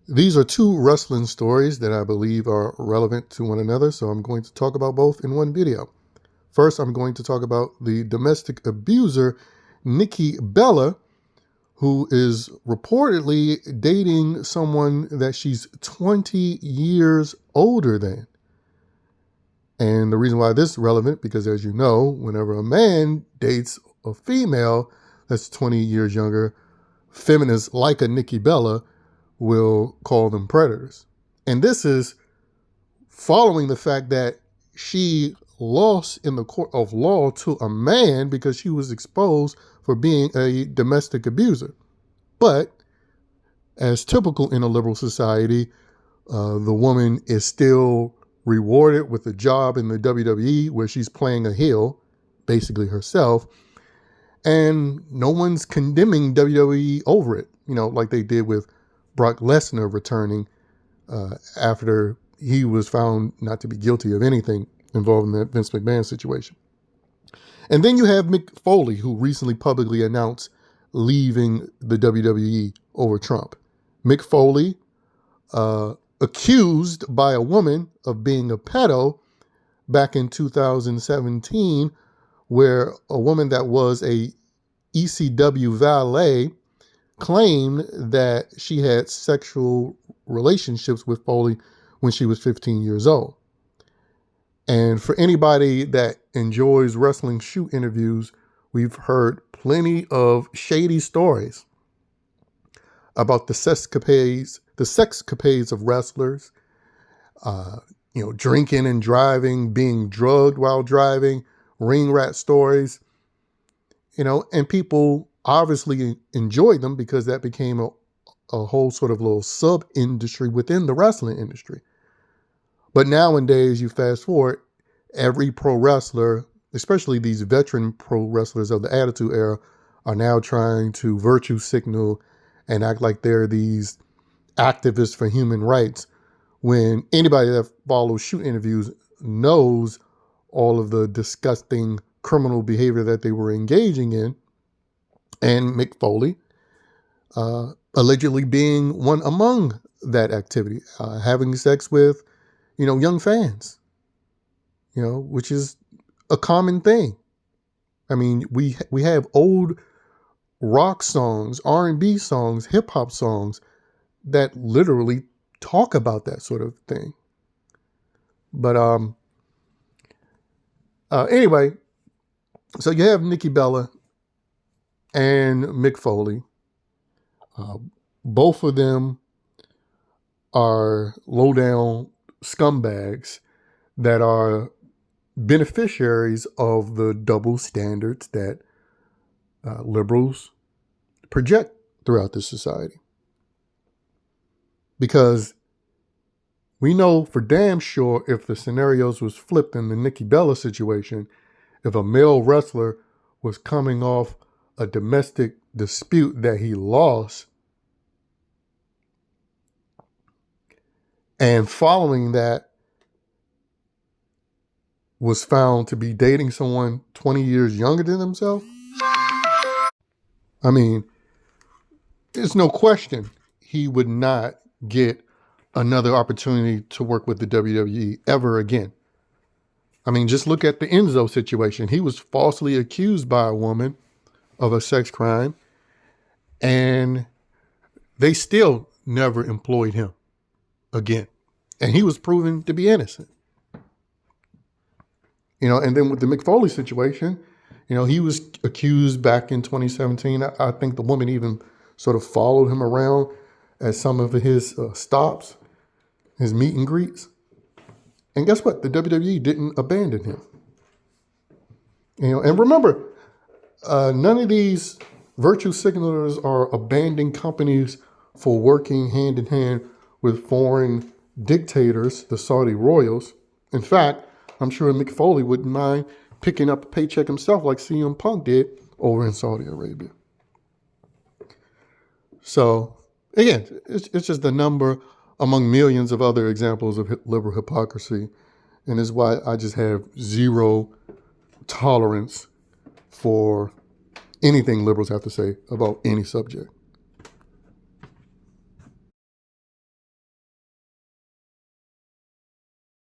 These are two wrestling stories that I believe are relevant to one another, so I'm going to talk about both in one video. First, I'm going to talk about the domestic abuser, Nikki Bella, who is reportedly dating someone that she's 20 years older than. And the reason why this is relevant, because as you know, whenever a man dates a female that's 20 years younger, feminists like a Nikki Bella will call them predators. And this is following the fact that she lost in the court of law to a man because she was exposed for being a domestic abuser. But as typical in a liberal society, the woman is still rewarded with a job in the WWE where she's playing a heel, basically herself, and no one's condemning WWE over it, like they did with Brock Lesnar returning after he was found not to be guilty of anything involved in that Vince McMahon situation. And then you have Mick Foley, who recently publicly announced leaving the WWE over Trump. Mick Foley, accused by a woman of being a pedo back in 2017, where a woman that was a ECW valet claimed that she had sexual relationships with Foley when she was 15 years old. And for anybody that enjoys wrestling shoot interviews, we've heard plenty of shady stories about the sexcapades of wrestlers, drinking and driving, being drugged while driving, ring rat stories, and people obviously enjoyed them because that became a whole sort of little sub-industry within the wrestling industry. But nowadays, you fast forward, every pro wrestler, especially these veteran pro wrestlers of the Attitude Era, are now trying to virtue signal and act like they're these activists for human rights, when anybody that follows shoot interviews knows all of the disgusting criminal behavior that they were engaging in, and Mick Foley allegedly being one among that activity, having sex with, young fans, which is a common thing. I mean, we have old rock songs, R&B songs, hip hop songs that literally talk about that sort of thing. But anyway, so you have Nikki Bella and Mick Foley. Both of them are low-down scumbags that are beneficiaries of the double standards that liberals project throughout this society. Because we know for damn sure, if the scenarios was flipped in the Nikki Bella situation, if a male wrestler was coming off a domestic dispute that he lost, and following that was found to be dating someone 20 years younger than himself, I mean, there's no question he would not get another opportunity to work with the WWE ever again. I mean, just look at the Enzo situation. He was falsely accused by a woman of a sex crime, and they still never employed him again. And he was proven to be innocent. And then with the Mick Foley situation, he was accused back in 2017. I think the woman even sort of followed him around at some of his stops, his meet and greets. And guess what? The WWE didn't abandon him. And remember, none of these virtue signalers are abandoning companies for working hand in hand with foreign dictators, the Saudi royals. In fact, I'm sure Mick Foley wouldn't mind picking up a paycheck himself like CM Punk did over in Saudi Arabia. So, again, it's just a number among millions of other examples of liberal hypocrisy. And it's why I just have zero tolerance for anything liberals have to say about any subject.